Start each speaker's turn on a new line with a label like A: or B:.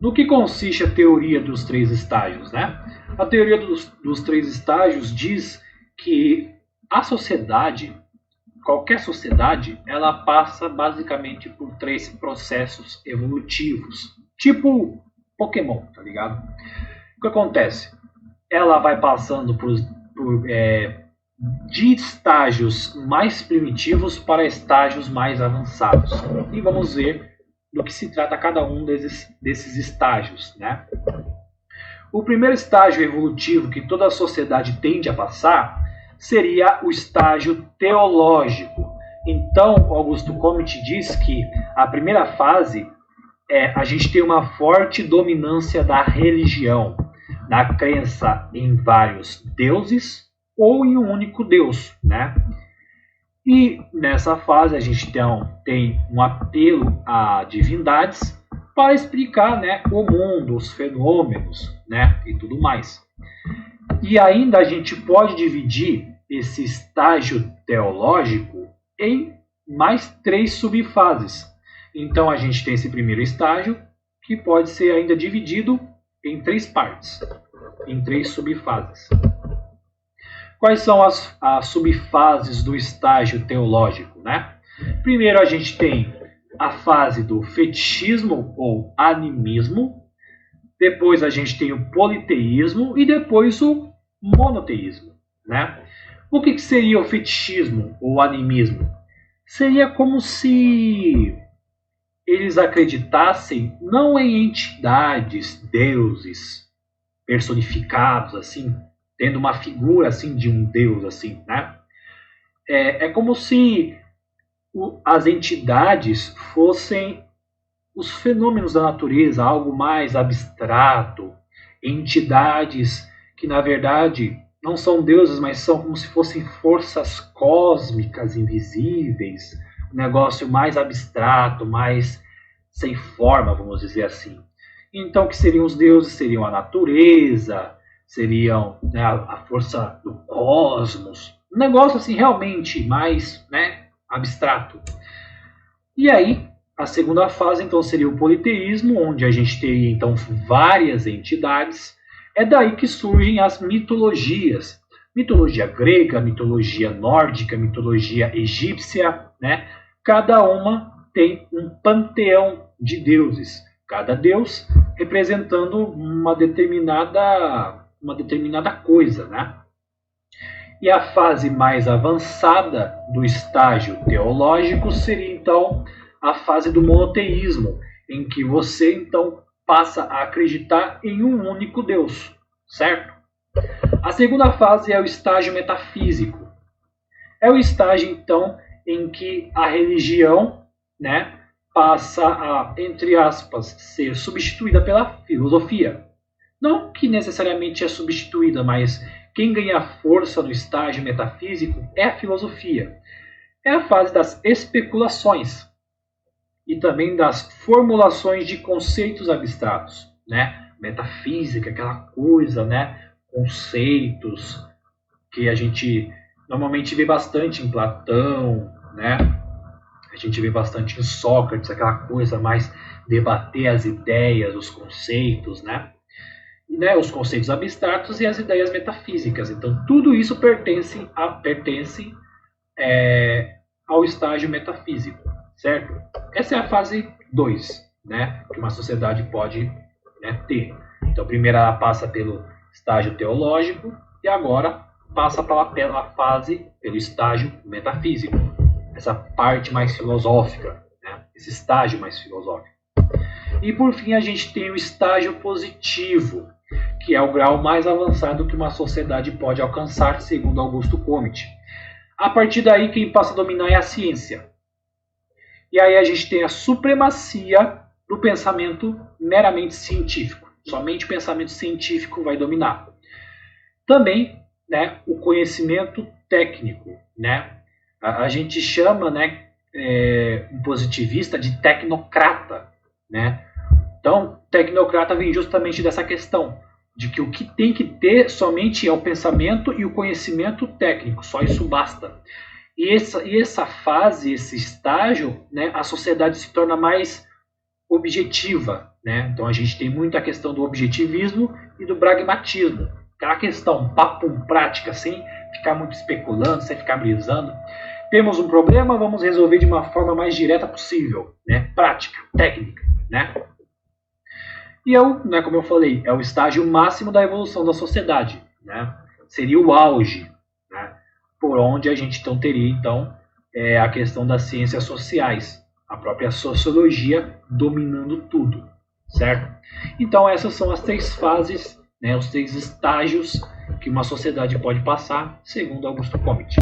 A: No que consiste a teoria dos três estágios, né? A teoria dos três estágios diz que a sociedade, qualquer sociedade, ela passa basicamente por três processos evolutivos, tipo Pokémon, tá ligado? O que acontece? Ela vai passando de estágios mais primitivos para estágios mais avançados. E vamos ver do que se trata cada um desses estágios, né? O primeiro estágio evolutivo que toda a sociedade tende a passar seria o estágio teológico. Então, Augusto Comte diz que a primeira fase a gente tem uma forte dominância da religião, na crença em vários deuses ou em um único Deus, né? E nessa fase a gente tem um apelo a divindades para explicar, né, o mundo, os fenômenos, né, e tudo mais. E ainda a gente pode dividir esse estágio teológico em mais três subfases. Então a gente tem esse primeiro estágio, que pode ser ainda dividido em três partes, em três subfases. Quais são as subfases do estágio teológico, né? Primeiro a gente tem a fase do fetichismo ou animismo, depois a gente tem o politeísmo e depois o monoteísmo, né? O que seria o fetichismo ou animismo? Seria como se eles acreditassem não em entidades, deuses personificados, assim, tendo uma figura assim de um deus, assim, né? É como se as entidades fossem os fenômenos da natureza, algo mais abstrato, entidades que na verdade não são deuses, mas são como se fossem forças cósmicas invisíveis, um negócio mais abstrato, mais sem forma, vamos dizer assim. Então, o que seriam os deuses? Seriam a natureza, seriam, né, a força do cosmos, um negócio assim realmente mais, né, abstrato. E aí, a segunda fase então seria o politeísmo, onde a gente teria então várias entidades. É daí que surgem as mitologias. Mitologia grega, mitologia nórdica, mitologia egípcia, né? Cada uma tem um panteão de deuses. Cada deus representando uma determinada coisa, né? E a fase mais avançada do estágio teológico seria então a fase do monoteísmo, em que você então passa a acreditar em um único Deus, certo? A segunda fase é o estágio metafísico. É o estágio então em que a religião, né, passa a, entre aspas, ser substituída pela filosofia. Não que necessariamente é substituída, mas quem ganha força no estágio metafísico é a filosofia. É a fase das especulações e também das formulações de conceitos abstratos, né? Metafísica, aquela coisa, né? Conceitos que a gente normalmente vê bastante em Platão, né? A gente vê bastante em Sócrates, aquela coisa mais debater as ideias, os conceitos, né? Os conceitos abstratos e as ideias metafísicas. Então, tudo isso pertence ao estágio metafísico, certo? Essa é a fase 2, né, que uma sociedade pode, né, ter. Então, primeiro ela passa pelo estágio teológico e agora passa pelo estágio metafísico, essa parte mais filosófica, né, esse estágio mais filosófico. E por fim a gente tem o estágio positivo, que é o grau mais avançado que uma sociedade pode alcançar, segundo Augusto Comte. A partir daí, quem passa a dominar é a ciência. E aí a gente tem a supremacia do pensamento meramente científico. Somente o pensamento científico vai dominar. Também, né, o conhecimento técnico. Né? A gente chama, né, um positivista de tecnocrata. Né? Então, tecnocrata vem justamente dessa questão, de que o que tem que ter somente é o pensamento e o conhecimento técnico, só isso basta. E essa fase, esse estágio, né, a sociedade se torna mais objetiva, né? Então a gente tem muita questão do objetivismo e do pragmatismo. Aquela questão papum prática, sem ficar muito especulando, sem ficar brisando. Temos um problema, vamos resolver de uma forma mais direta possível, né? Prática, técnica, né? E né, como eu falei, é o estágio máximo da evolução da sociedade, né? Seria o auge, né? Por onde a gente então teria então a questão das ciências sociais, a própria sociologia dominando tudo, certo? Então essas são as 3 fases, né, os 3 estágios que uma sociedade pode passar, segundo Augusto Comte.